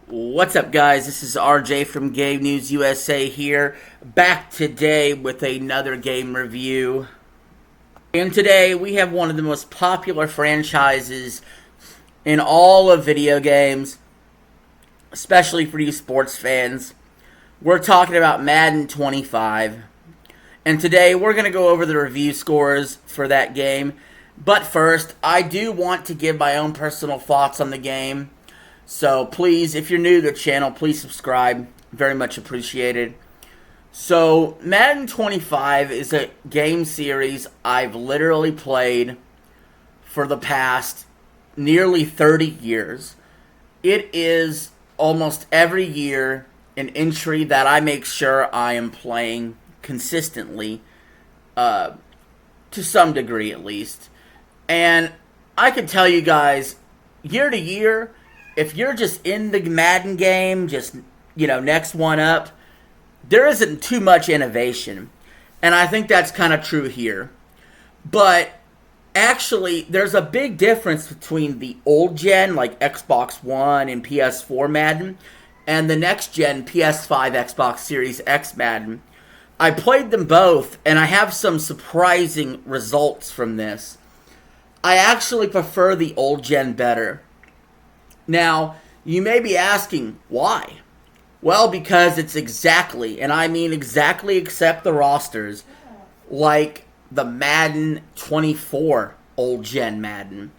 What's up, guys? This is RJ from Game News USA here, back today with another game review. And today we have one of the most popular franchises in all of video games, especially for you sports fans. We're talking about Madden 25. And today we're going to go over the review scores for that game. But first, I do want to give my own personal thoughts on the game. So please, if you're new to the channel, please subscribe. Very much appreciated. So Madden 25 is a game series I've literally played for the past nearly 30 years. It is almost every year an entry that I make sure I am playing consistently, to some degree at least. And I can tell you guys, year to year, if you're just in the Madden game, just, next one up, there isn't too much innovation. And I think that's kind of true here. But actually, there's a big difference between the old gen, like Xbox One and PS4 Madden, and the next gen PS5 Xbox Series X Madden. I played them both, and I have some surprising results from this. I actually prefer the old gen better. Now, you may be asking, why? Well, because it's exactly, and I mean exactly except the rosters, like the Madden 24 old gen Madden.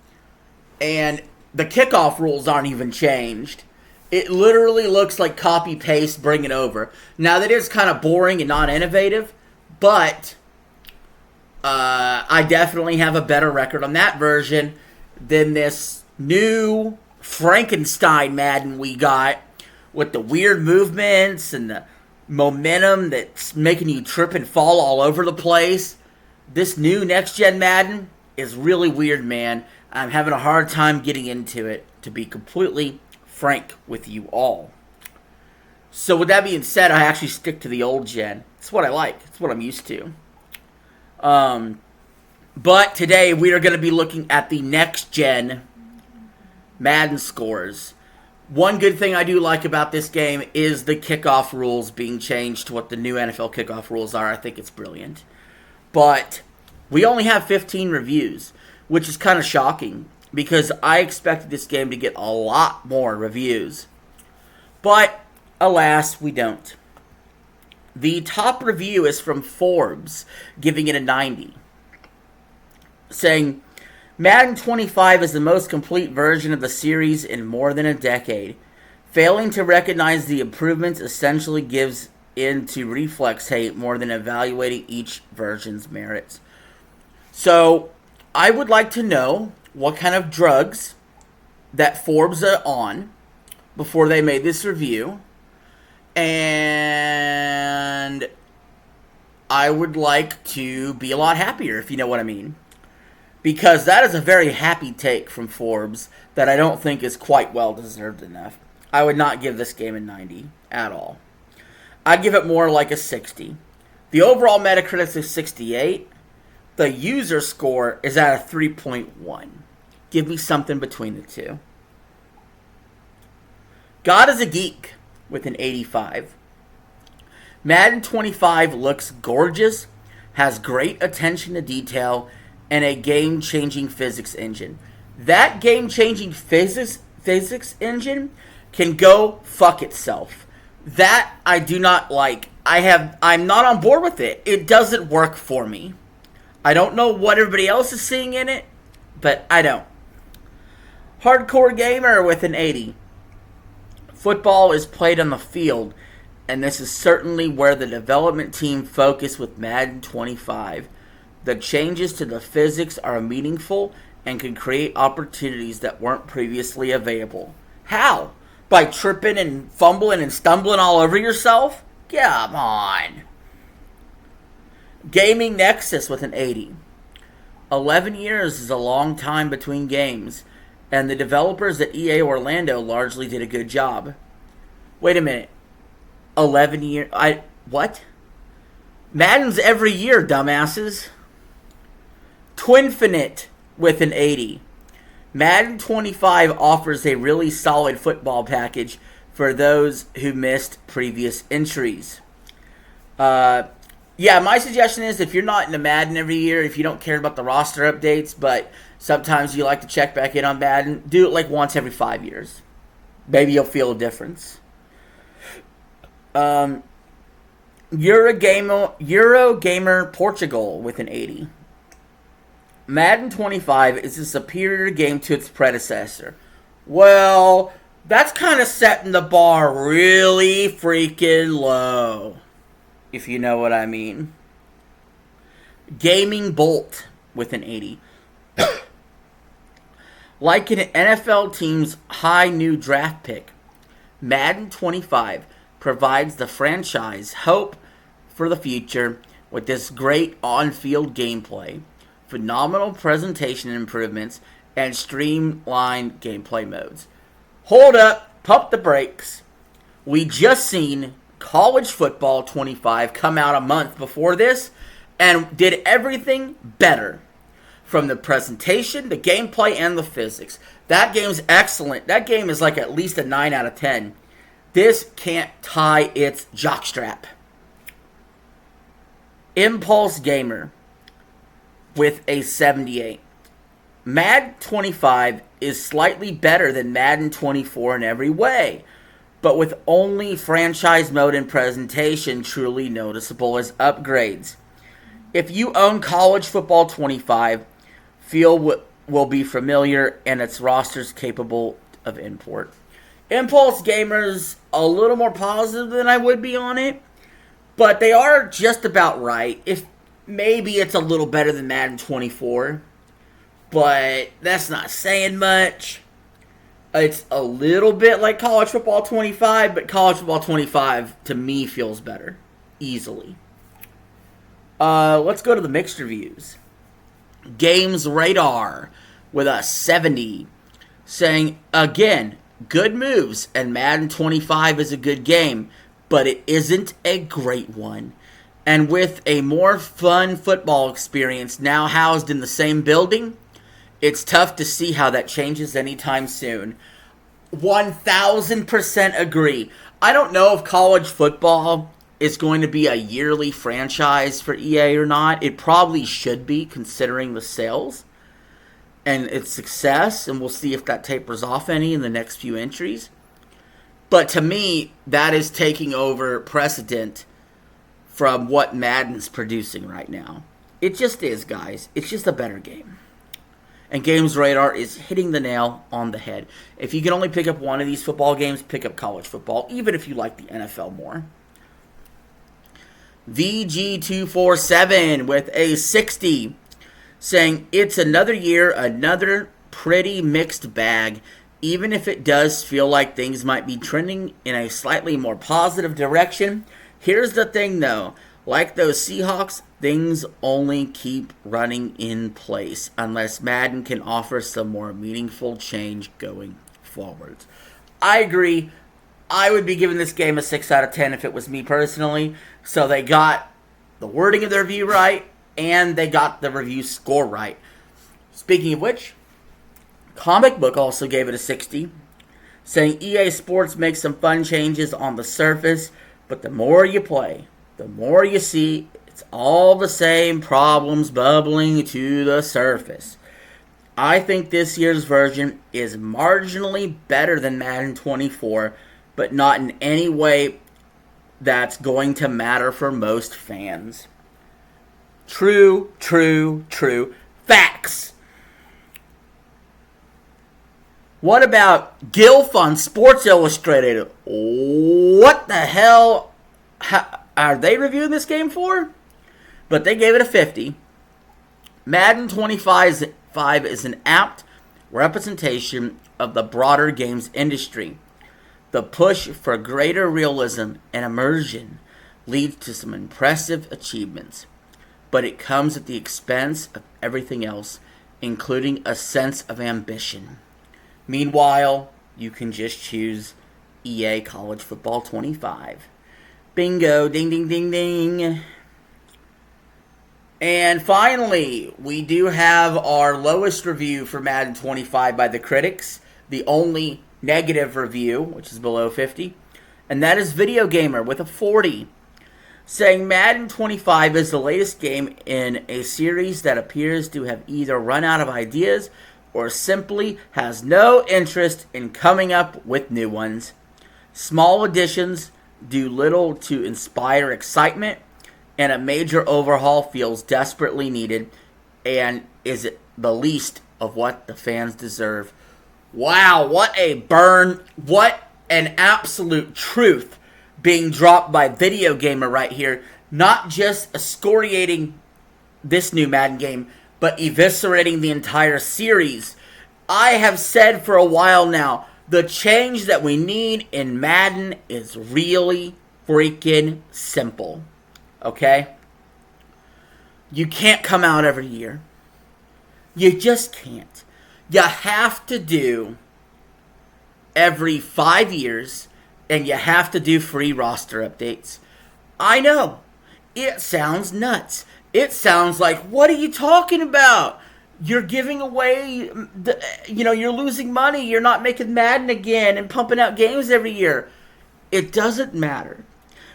And the kickoff rules aren't even changed. It literally looks like copy-paste, bring it over. Now, that is kind of boring and not innovative, but I definitely have a better record on that version than this new Frankenstein Madden we got with the weird movements and the momentum that's making you trip and fall all over the place. This new next-gen Madden is really weird, man. I'm having a hard time getting into it, to be completely frank with you all. So with that being said, I actually stick to the old gen. It's what I like. It's what I'm used to. But today we are going to be looking at the next gen Madden scores. One good thing I do like about this game is the kickoff rules being changed to what the new NFL kickoff rules are. I think it's brilliant. But we only have 15 reviews, which is kind of shocking because I expected this game to get a lot more reviews. But alas, we don't. The top review is from Forbes, giving it a 90, saying, Madden 25 is the most complete version of the series in more than a decade. Failing to recognize the improvements essentially gives in to reflex hate more than evaluating each version's merits. So, I would like to know what kind of drugs that Forbes are on before they made this review. And I would like to be a lot happier, if you know what I mean. Because that is a very happy take from Forbes that I don't think is quite well deserved enough. I would not give this game a 90 at all. I'd give it more like a 60. The overall metacritic is 68. The user score is at a 3.1. Give me something between the two. God is a Geek with an 85. Madden 25 looks gorgeous, has great attention to detail, and a game-changing physics engine. That game-changing physics engine can go fuck itself. That I do not like. I'm not on board with it. It doesn't work for me. I don't know what everybody else is seeing in it, but I don't. Hardcore gamer with an 80. Football is played on the field, and this is certainly where the development team focused with Madden 25. The changes to the physics are meaningful and can create opportunities that weren't previously available. How? By tripping and fumbling and stumbling all over yourself? Come on. Gaming Nexus with an 80. 11 years is a long time between games, and the developers at EA Orlando largely did a good job. Wait a minute. 11 years? What? Madden's every year, dumbasses. Twinfinite with an 80. Madden 25 offers a really solid football package for those who missed previous entries. Yeah, my suggestion is if you're not into Madden every year, if you don't care about the roster updates, but sometimes you like to check back in on Madden, do it like once every 5 years. Maybe you'll feel a difference. Eurogamer Portugal with an 80. Madden 25 is a superior game to its predecessor. Well, that's kind of setting the bar really freaking low, if you know what I mean. Gaming Bolt with an 80. Like an NFL team's high new draft pick, Madden 25 provides the franchise hope for the future with this great on-field gameplay, phenomenal presentation improvements, and streamlined gameplay modes. Hold up, pump the brakes. We just seen College Football 25 come out a month before this and did everything better. From the presentation, the gameplay, and the physics. That game's excellent. That game is like at least a 9 out of 10. This can't tie its jockstrap. Impulse Gamer with a 78. Madden 25 is slightly better than Madden 24 in every way, but with only franchise mode and presentation truly noticeable as upgrades. If you own College Football 25, feel will be familiar and its roster's capable of import. Impulse Gamer's a little more positive than I would be on it, but they are just about right. If maybe it's a little better than Madden 24, but that's not saying much. It's a little bit like College Football 25, but College Football 25 to me feels better easily. Let's go to the mixed reviews. Games Radar with a 70, saying, again, good moves, and Madden 25 is a good game, but it isn't a great one. And with a more fun football experience now housed in the same building, it's tough to see how that changes anytime soon. 1000% agree. I don't know if college football is going to be a yearly franchise for EA or not. It probably should be, considering the sales and its success, and we'll see if that tapers off any in the next few entries. But to me, that is taking over precedent from what Madden's producing right now. It just is, guys. It's just a better game. And Games Radar is hitting the nail on the head. If you can only pick up one of these football games, pick up college football, even if you like the NFL more. VG247 with a 60, saying, it's another year, another pretty mixed bag, even if it does feel like things might be trending in a slightly more positive direction. Here's the thing though, like those Seahawks, things only keep running in place unless Madden can offer some more meaningful change going forward. I agree. I would be giving this game a 6 out of 10 if it was me personally. So they got the wording of their review right, and they got the review score right. Speaking of which, Comic Book also gave it a 60, saying EA Sports makes some fun changes on the surface, but the more you play, the more you see it's all the same problems bubbling to the surface. I think this year's version is marginally better than Madden 24, but not in any way that's going to matter for most fans. True, true, true. Facts. What about Gilf on Sports Illustrated? What the hell are they reviewing this game for? But they gave it a 50. Madden 25 is an apt representation of the broader games industry. The push for greater realism and immersion leads to some impressive achievements, but it comes at the expense of everything else, including a sense of ambition. Meanwhile, you can just choose EA College Football 25. Bingo, ding, ding, ding, ding. And finally, we do have our lowest review for Madden 25 by the critics. The only negative review, which is below 50. And that is Video Gamer with a 40. Saying Madden 25 is the latest game in a series that appears to have either run out of ideas or simply has no interest in coming up with new ones. Small additions do little to inspire excitement, and a major overhaul feels desperately needed and is the least of what the fans deserve. Wow, what a burn. What an absolute truth being dropped by Video Gamer right here. Not just excoriating this new Madden game, but eviscerating the entire series. I have said for a while now, the change that we need in Madden is really freaking simple. Okay? You can't come out every year. You just can't. You have to do every 5 years, and you have to do free roster updates. I know. It sounds nuts. It sounds like, what are you talking about? You're giving away, you're losing money. You're not making Madden again and pumping out games every year. It doesn't matter.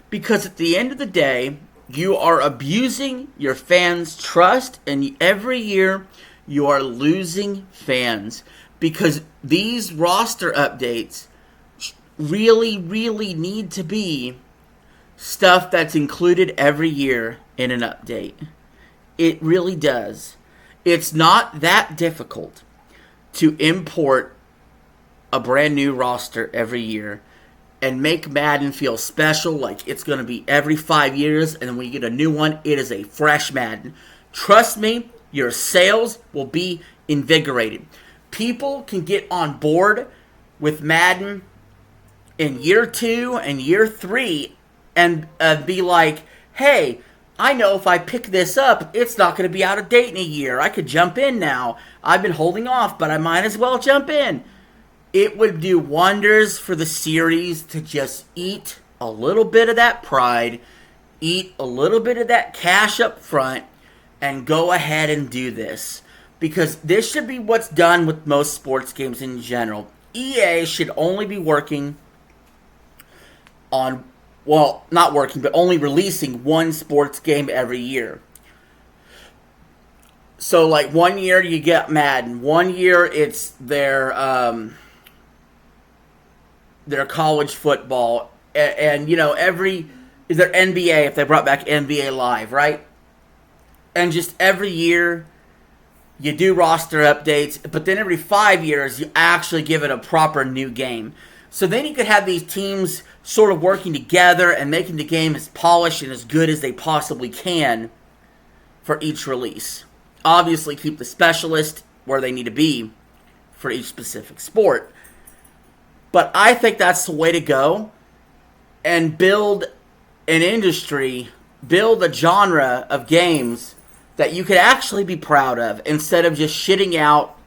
Because at the end of the day, you are abusing your fans' trust, and every year you are losing fans. Because these roster updates really, really need to be stuff that's included every year in an update. It really does. It's not that difficult to import a brand new roster every year and make Madden feel special, like it's going to be every 5 years, and then when you get a new one, it is a fresh Madden. Trust me, your sales will be invigorated. People can get on board with Madden in year 2 and year 3 and be like, hey, I know if I pick this up, it's not going to be out of date in a year. I could jump in now. I've been holding off, but I might as well jump in. It would do wonders for the series to just eat a little bit of that pride, eat a little bit of that cash up front, and go ahead and do this. Because this should be what's done with most sports games in general. EA should only be working on, well, not working, but only releasing one sports game every year. So, like, 1 year you get Madden. 1 year it's their college football. And their NBA, if they brought back NBA Live, right? And just every year you do roster updates, but then every 5 years you actually give it a proper new game. So then you could have these teams sort of working together and making the game as polished and as good as they possibly can for each release. Obviously, keep the specialists where they need to be for each specific sport. But I think that's the way to go and build an industry, build a genre of games that you could actually be proud of instead of just shitting out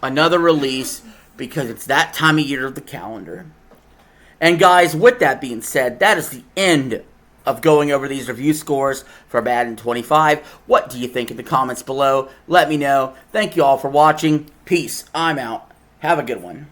another release because it's that time of year of the calendar. And guys, with that being said, that is the end of going over these review scores for Madden 25. What do you think in the comments below? Let me know. Thank you all for watching. Peace. I'm out. Have a good one.